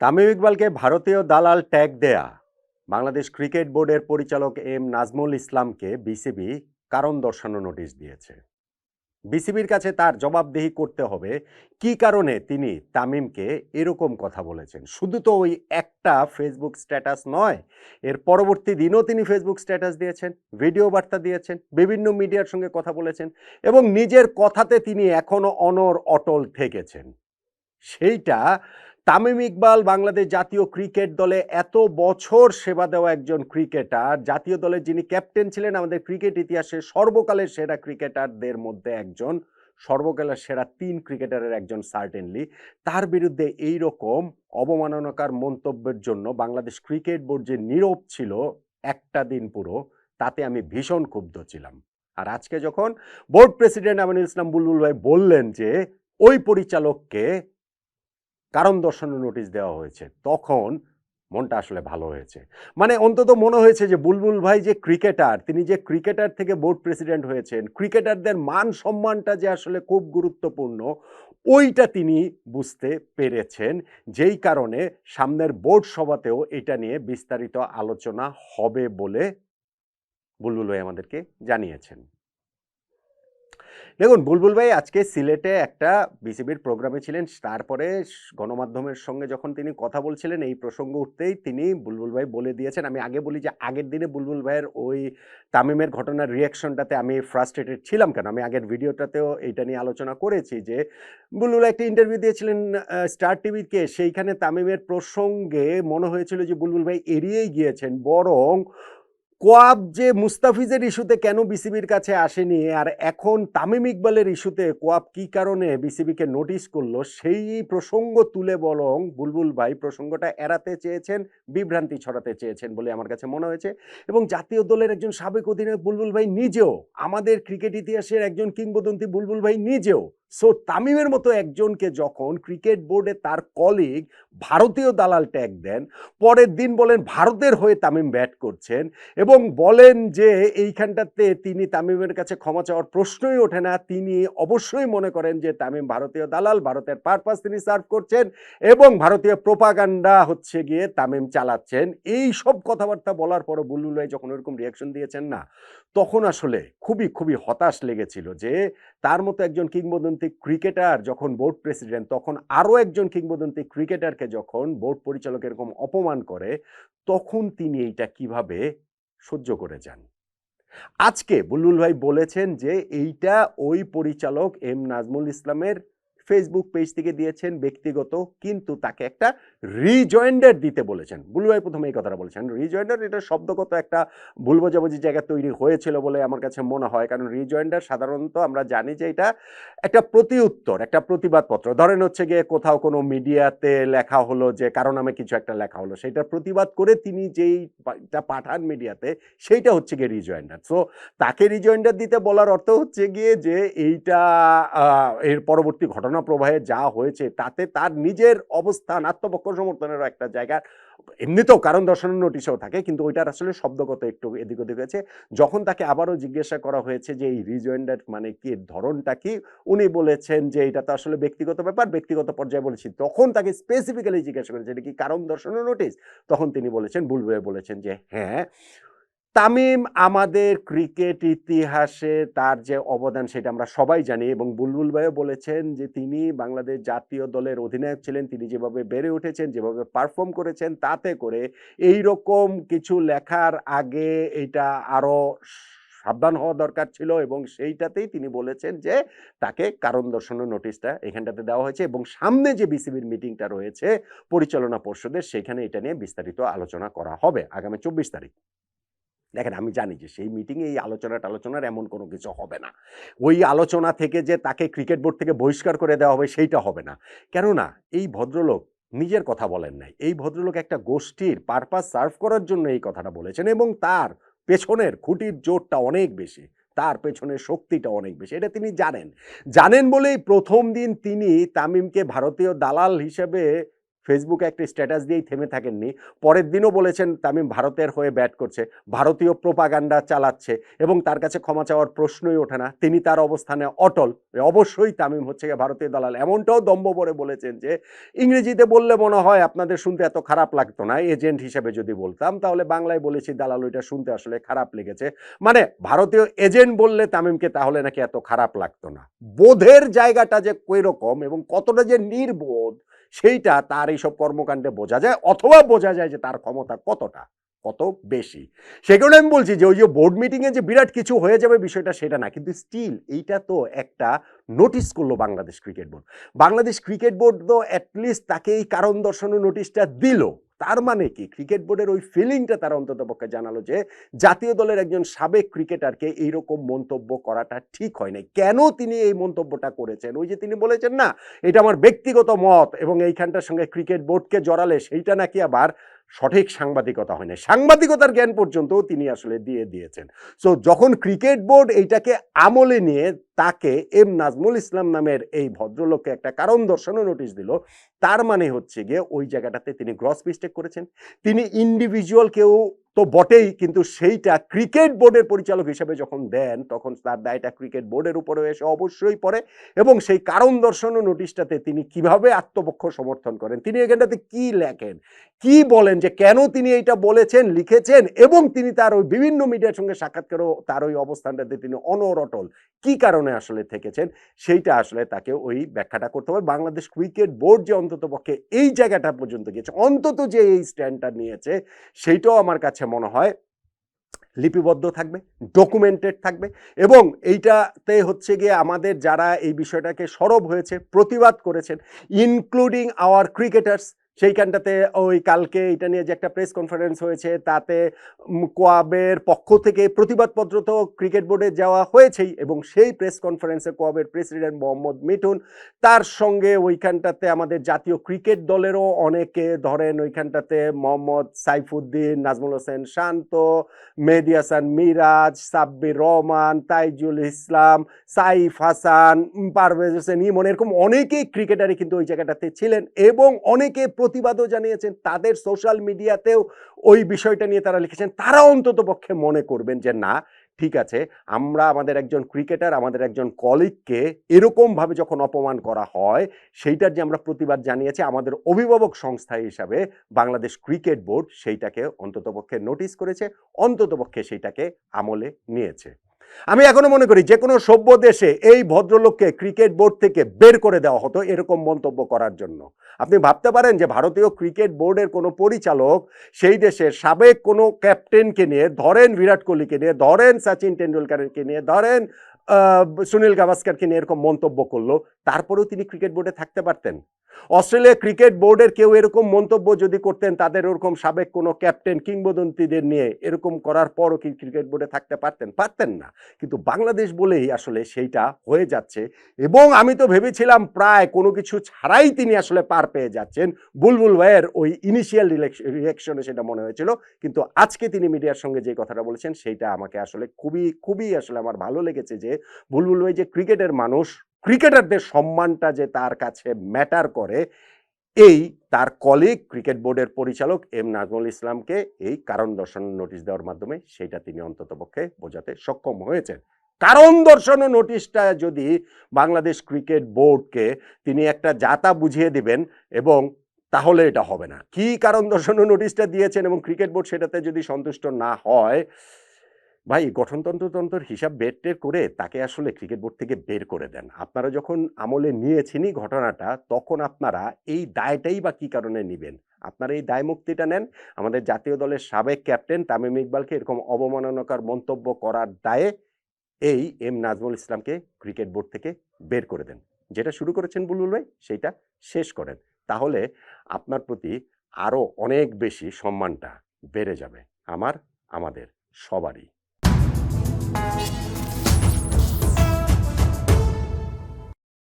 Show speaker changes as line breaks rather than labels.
তামিম ইকবালকে ভারতীয় দালাল ট্যাগ দেয়া বাংলাদেশ ক্রিকেট বোর্ডের পরিচালক এম নাজমুল ইসলামকে বিসিবি কারণ দর্শানো নোটিশ দিয়েছে। বিসিবির কাছে তার জবাবদিহি করতে হবে কি কারণে তিনি তামিমকে এরকম কথা বলেছেন। শুধু তো ওই একটা ফেসবুক স্ট্যাটাস নয়, এর পরবর্তী দিনও তিনি ফেসবুক স্ট্যাটাস দিয়েছেন, ভিডিও বার্তা দিয়েছেন, বিভিন্ন মিডিয়ার সঙ্গে কথা বলেছেন এবং নিজের কথাতে তিনি এখনো অনড় অটল থেকেছেন। সেইটা তামিম ইকবাল বাংলাদেশ জাতীয় ক্রিকেট দলে এত বছর সেবা দেওয়া একজন ক্রিকেটার, জাতীয় দলের যিনি ক্যাপ্টেন ছিলেন, আমাদের ক্রিকেট ইতিহাসে সর্বকালের সেরা ক্রিকেটারদের মধ্যে একজন, সর্বকালের সেরা ৩ ক্রিকেটারের একজন সার্টেনলি, তার বিরুদ্ধে এই রকম অবমাননাকর মন্তব্যের জন্য বাংলাদেশ ক্রিকেট বোর্ড যে নীরব ছিল একটা দিন পুরো, তাতে আমি ভীষণ ক্ষুব্ধ ছিলাম। আর আজকে যখন বোর্ড প্রেসিডেন্ট আমিনুল ইসলাম বুলবুল ভাই বললেন যে ওই পরিচালককে কারণ দর্শানোর নোটিশ দেওয়া হয়েছে, তখন মনটা আসলে ভালো হয়েছে। মানে অন্তত মনে হয়েছে যে বুলবুল ভাই যে ক্রিকেটার, তিনি যে ক্রিকেটার থেকে বোর্ড প্রেসিডেন্ট হয়েছেন, ক্রিকেটারদের মান সম্মানটা যে আসলে খুব গুরুত্বপূর্ণ, ওইটা তিনি বুঝতে পেরেছেন। যেই কারণে সামনের বোর্ড সভাতেও এটা নিয়ে বিস্তারিত আলোচনা হবে বলে বুলবুল ভাই আমাদেরকে জানিয়েছেন। দেখুন, বুলবুল ভাই আজকে সিলেটে একটা বিসিবির প্রোগ্রামে ছিলেন। তারপরে গণমাধ্যমের সঙ্গে যখন তিনি কথা বলছিলেন, এই প্রসঙ্গ উঠতেই তিনি বুলবুল ভাই বলে দিয়েছেন। আমি আগে বলি যে আগের দিনে বুলবুল ভাইয়ের ওই তামিমের ঘটনার রিঅ্যাকশনটাতে আমি ফ্রাস্ট্রেটেড ছিলাম কেন? আমি আগের ভিডিওটাতেও এইটা নিয়ে আলোচনা করেছি যে বুলবুল একটা ইন্টারভিউ দিয়েছিলেন স্টার টিভিকে। সেইখানে তামিমের প্রসঙ্গে মনে হয়েছিল যে বুলবুল ভাই এড়িয়েই গিয়েছেন। বরং কোয়াব যে মুস্তাফিজের ইস্যুতে কেন বিসিবির কাছে আসেনি আর এখন তামিম ইকবালের ইস্যুতে কোয়াব কি কারণে বিসিবিকে নোটিশ করলো, সেই প্রসঙ্গ তুলে বরং বুলবুল ভাই প্রসঙ্গটা এড়াতে চেয়েছেন, বিভ্রান্তি ছড়াতে চেয়েছেন বলে আমার কাছে মনে হয়েছে। এবং জাতীয় দলের একজন সাবেক অধিনায়ক বুলবুল ভাই নিজেও, আমাদের ক্রিকেট ইতিহাসের একজন কিংবদন্তি বুলবুল ভাই নিজেও, সো তামিমের মতো একজনকে যখন ক্রিকেট বোর্ডে তার কলিগ ভারতীয় দালাল ট্যাগ দেন, পরের দিন বলেন ভারতের হয়ে তামিম ব্যাট করছেন এবং বলেন যে এইখানটাতে তিনি তামিমের কাছে ক্ষমা চাওয়ার প্রশ্নই ওঠে না, তিনি অবশ্যই মনে করেন যে তামিম ভারতীয় দালাল, ভারতের পারপাস তিনি সার্ভ করছেন এবং ভারতীয় প্রোপাগান্ডা হচ্ছে গিয়ে তামিম চালাচ্ছেন। এই সব কথাবার্তা বলার পরও বুলবুল ভাই যখন ওরকম রিয়াকশন দিয়েছেন না, তখন আসলে খুবই খুবই হতাশ লেগেছিল যে তার মতো একজন কিংবদন্তি ক্রিকেটার যখন বোর্ড প্রেসিডেন্ট, তখন আরও একজন কিংবদন্তি ক্রিকেটারকে যখন বোর্ড পরিচালক এরকম অপমান করে, তখন তিনি এইটা কিভাবে সহ্য করে যান। আজকে বুলবুল ভাই বলেছেন যে এইটা ওই পরিচালক এম নাজমুল ইসলামের ফেসবুক পেজ থেকে দিয়েছেন ব্যক্তিগত, কিন্তু তাকে একটা রিজয়েন্ডার দিতে বলেছেন। বুলবুল ভাই প্রথমে এই কথাটা বলেছেন। রিজয়েন্ডার এটা শব্দগত একটা ভুল বোঝাবুঝি জায়গা তৈরি হয়েছিল বলে আমার কাছে মনে হয়, কারণ রিজয়েন্ডার সাধারণত আমরা জানি যে এটা একটা প্রতি উত্তর, একটা প্রতিবাদপত্র। ধরেন হচ্ছে গিয়ে কোথাও কোনো মিডিয়াতে লেখা হলো যে কারো নামে কিছু একটা লেখা হলো, সেটার প্রতিবাদ করে তিনি যেইটা পাঠান মিডিয়াতে, সেইটা হচ্ছে গিয়ে রিজয়েন্ডার। সো তাকে রিজয়েন্ডার দিতে বলার অর্থ হচ্ছে গিয়ে যে এইটা এর পরবর্তী ঘটনা প্রবাহে যা হয়েছে তাতে তার নিজের অবস্থান, আত্মপক্ষ সমর্থনেরও একটা জায়গা, এমনিতেও কারণ দর্শানোর নোটিশও থাকে, কিন্তু ওইটার আসলে শব্দগত একটু এদিক ওদিক হয়েছে। যখন তাকে আবারও জিজ্ঞাসা করা হয়েছে যে এই রিজয়েন্ডার মানে কি, ধরনটা কি, উনি বলেছেন যে এটা তো আসলে ব্যক্তিগত ব্যাপার, ব্যক্তিগত পর্যায়ে বলেছি। তখন তাকে স্পেসিফিক্যালি জিজ্ঞাসা করেছে এটা কি কারণ দর্শানোর নোটিশ, তখন তিনি বলেছেন, বুলবুল বলেছেন যে হ্যাঁ, তামিম আমাদের ক্রিকেট ইতিহাসে তার যে অবদান সেটা আমরা সবাই জানি এবং বুলবুল ভাইও বলেছেন যে তিনি বাংলাদেশ জাতীয় দলের অধিনায়ক ছিলেন, তিনি যেভাবে বেড়ে উঠেছেন, যেভাবে পারফর্ম করেছেন, তাতে করে এই রকম কিছু লেখার আগে এটা আরো সাবধান হওয়া দরকার ছিল এবং সেইটাতেই তিনি বলেছেন যে তাকে কারণ দর্শানোর নোটিশটা এখানটাতে দেওয়া হয়েছে এবং সামনে যে বিসিবির মিটিংটা রয়েছে পরিচালনা পর্ষদের, সেখানে এটা নিয়ে বিস্তারিত আলোচনা করা হবে আগামী 24 তারিখ। দেখেন, আমি জানি যে সেই মিটিংয়ে এই আলোচনার এমন কোনো কিছু হবে না। ওই আলোচনা থেকে যে তাকে ক্রিকেট বোর্ড থেকে বহিষ্কার করে দেওয়া হবে সেইটা হবে না। কেননা এই ভদ্রলোক নিজের কথা বলেন নাই। এই ভদ্রলোক একটা গোষ্ঠীর পারপাস সার্ভ করার জন্য এই কথাটা বলেছেন এবং তার পেছনের খুঁটির জোরটা অনেক বেশি। তার পেছনের শক্তিটা অনেক বেশি। এটা তিনি জানেন। জানেন বলেই ১ম দিন তিনি তামিমকে ভারতীয় দালাল হিসেবে ফেসবুকে একটা স্ট্যাটাস দিয়েই থেমে থাকেননি। পরের দিনও বলেছেন তামিম ভারতের হয়ে ব্যাট করছে, ভারতীয় প্রোপাগান্ডা চালাচ্ছে এবং তার কাছে ক্ষমা চাওয়ার প্রশ্নই ওঠে না। তিনি তার অবস্থানে অটল। অবশ্যই তামিম হচ্ছে গিয়ে ভারতীয় দালাল। এমনটাও দম্ভ ভরে বলেছেন যে, ইংরেজিতে বললে মনে হয় আপনাদের শুনতে এত খারাপ লাগতো না। এজেন্ট হিসেবে যদি বলতাম, তাহলে বাংলায় বলেছি দালাল, ওইটা শুনতে আসলে খারাপ লেগেছে। মানে ভারতীয় এজেন্ট বললে তামিমকে তাহলে নাকি এত খারাপ লাগতো না। বোধের জায়গাটা যে কইরকম এবং কতটা যে নির্বোধ, সেইটা তার এইসব কর্মকাণ্ডে বোঝা যায়, অথবা বোঝা যায় যে তার ক্ষমতা কত বেশি। সেই কারণে আমি বলছি যে ওই যে বোর্ড মিটিংয়ে যে বিরাট কিছু হয়ে যাবে বিষয়টা সেটা না, কিন্তু স্টিল এইটা তো একটা নোটিস করলো Bangladesh cricket board. Bangladesh cricket board তো অ্যাটলিস্ট তাকে এই কারণ দর্শানো নোটিশটা দিল। তার মানে কি, ক্রিকেট বোর্ডের ওই ফিলিংটা তারা অন্তত পক্ষে জানালো যে জাতীয় দলের একজন সাবেক ক্রিকেটারকে এইরকম মন্তব্য করাটা ঠিক হয় নাই। কেন তিনি এই মন্তব্যটা করেছেন? ওই যে তিনি বলেছেন না, এটা আমার ব্যক্তিগত মত এবং এইখানটার সঙ্গে ক্রিকেট বোর্ডকে জড়ালে সেইটা নাকি আবার সঠিক সাংবাদিকতা হয় না। সাংবাদিকতার জ্ঞান পর্যন্ত তিনি আসলে দিয়ে দিয়েছেন। সো যখন ক্রিকেট বোর্ড এইটাকে আমলে নিয়ে তাকে এম নাজমুল ইসলাম নামের এই ভদ্রলোককে একটা কারণ দর্শানো নোটিশ দিল, তার মানে হচ্ছে গিয়ে ওই জায়গাটাতে তিনি গ্রস মিস্টেক করেছেন। তিনি ইন্ডিভিজুয়াল কেউ তো বটেই, কিন্তু সেইটা ক্রিকেট বোর্ডের পরিচালক হিসেবে যখন দেন তখন তার দায়টা ক্রিকেট বোর্ডের উপরে এসে অবশ্যই পড়ে। এবং সেই কারণ দর্শানো নোটিশটাতে তিনি কিভাবে আত্মপক্ষ সমর্থন করেন, তিনি এখানটাতে কি লেখেন, কি বলেন, যে কেন তিনি এইটা বলেছেন, লিখেছেন, এবং তিনি তার ওই বিভিন্ন মিডিয়ার সঙ্গে সাক্ষাৎকারও তার ওই অবস্থানটাতে তিনি অনড়টল কি কারণে আসলে থেকেছেন, সেইটা আসলে তাকে ওই ব্যাখ্যাটা করতে হবে। বাংলাদেশ ক্রিকেট বোর্ড যে অন্তত পক্ষে এই জায়গাটা পর্যন্ত গিয়েছে, অন্তত যে এই স্ট্যান্ডটা নিয়েছে, সেইটাও আমার কাছে মনে হয় লিপিবদ্ধ থাকবে, ডকুমেন্টেড থাকবে। এবং এইটাতে হচ্ছে গিয়ে আমাদের যারা এই বিষয়টাকে সরব হয়েছে, প্রতিবাদ করেছেন, ইনক্লুডিং আওয়ার ক্রিকেটার্স, সেইখানটাতে ওই কালকে এটা নিয়ে যে একটা প্রেস কনফারেন্স হয়েছে, তাতে কোয়াবের পক্ষ থেকে প্রতিবাদপত্র তো ক্রিকেট বোর্ডে যাওয়া হয়েছেই, এবং সেই প্রেস কনফারেন্সে কোয়াবের প্রেসিডেন্ট মোহাম্মদ মিঠুন, তার সঙ্গে ওইখানটাতে আমাদের জাতীয় ক্রিকেট দলেরও অনেকে, ধরেন ওইখানটাতে মোহাম্মদ সাইফুদ্দিন, নাজমুল হোসেন শান্ত, মেহেদী হাসান মিরাজ, সাব্বির রহমান, তাইজুল ইসলাম, সাইফ হাসান, পারভেজ হোসেন ইমন, এরকম অনেকেই ক্রিকেটারই কিন্তু ওই জায়গাটাতে ছিলেন এবং অনেকে প্রতিবাদও জানিয়েছেন। তাদের সোশ্যাল মিডিয়াতেও ওই বিষয়টা নিয়ে তারা লিখেছেন। তারা অন্তত পক্ষে মনে করবেন যে না, ঠিক আছে, আমরা আমাদের একজন ক্রিকেটার, আমাদের একজন কলিগকে এরকমভাবে যখন অপমান করা হয়, সেইটার যে আমরা প্রতিবাদ জানিয়েছি, আমাদের অভিভাবক সংস্থা হিসাবে বাংলাদেশ ক্রিকেট বোর্ড সেইটাকে অন্ততপক্ষে নোটিস করেছে, অন্ততপক্ষে সেইটাকে আমলে নিয়েছে। আমি এখনো মনে করি যে কোনো সভ্য দেশে এই ভদ্রলোককে ক্রিকেট বোর্ড থেকে বের করে দেওয়া হতো এরকম মন্তব্য করার জন্য। আপনি ভাবতে পারেন যে ভারতীয় ক্রিকেট বোর্ডের কোনো পরিচালক সেই দেশের সাবেক কোনো ক্যাপ্টেনকে নিয়ে, ধরেন বিরাট কোহলিকে নিয়ে, ধরেন সচিন টেন্ডুলকারকে নিয়ে, ধরেন সুনীল গাভাস্কারকে নিয়ে এরকম মন্তব্য করলো, তারপরেও তিনি ক্রিকেট বোর্ডে থাকতে পারতেন? অস্ট্রেলিয়া ক্রিকেট বোর্ডের কেউ এরকম মন্তব্য যদি করতেন তাদের ওরকম সাবেক কোনো ক্যাপ্টেন কিংবদন্তিদের নিয়ে, এরকম করার পরও কি ক্রিকেট বোর্ডে থাকতে পারতেন? পারতেন না। কিন্তু বাংলাদেশ বলেই আসলে সেইটা হয়ে যাচ্ছে। এবং আমি তো ভেবেছিলাম প্রায় কোনো কিছু ছাড়াই তিনি আসলে পার পেয়ে যাচ্ছেন। বুলবুল ভাইয়ের ওই ইনিশিয়াল রিয়াকশনে সেটা মনে হয়েছিল, কিন্তু আজকে তিনি মিডিয়ার সঙ্গে যে কথাটা বলেছেন সেইটা আমাকে আসলে খুবই আসলে আমার ভালো লেগেছে, যে বুলবুল ভাই যে ক্রিকেটের মানুষ, ক্রিকেটারদের সম্মানটা যে তার কাছে ম্যাটার করে, এই তার কলিগ ক্রিকেট বোর্ডের পরিচালক এম নাজমুল ইসলামকে এই কারণ দর্শানো নোটিশ দেওয়ার মাধ্যমে সেইটা তিনি অন্ততপক্ষে বোঝাতে সক্ষম হয়েছেন। কারণ দর্শানো নোটিশটা যদি বাংলাদেশ ক্রিকেট বোর্ডকে তিনি একটা যাতা বুঝিয়ে দিবেন, এবং তাহলে এটা হবে না। কি কারণ দর্শানো নোটিশটা দিয়েছেন এবং ক্রিকেট বোর্ড সেটাতে যদি সন্তুষ্ট না হয়, ভাই গঠনতন্ত্রের হিসাব বের করে তাকে আসলে ক্রিকেট বোর্ড থেকে বের করে দেন। আপনারা যখন আমলে নিয়েছেনই ঘটনাটা, তখন আপনারা এই দায়টাই বা কি কারণে নিবেন? আপনারা এই দায় মুক্তিটা নেন। আমাদের জাতীয় দলের সাবেক ক্যাপ্টেন তামিম ইকবালকে এরকম অবমাননাকর মন্তব্য করার দায়ে এই এম নাজমুল ইসলামকে ক্রিকেট বোর্ড থেকে বের করে দেন। যেটা শুরু করেছেন বুলবুল ভাই, সেইটা শেষ করেন। তাহলে আপনার প্রতি আরো অনেক বেশি সম্মানটা বেড়ে যাবে, আমাদের সবারই।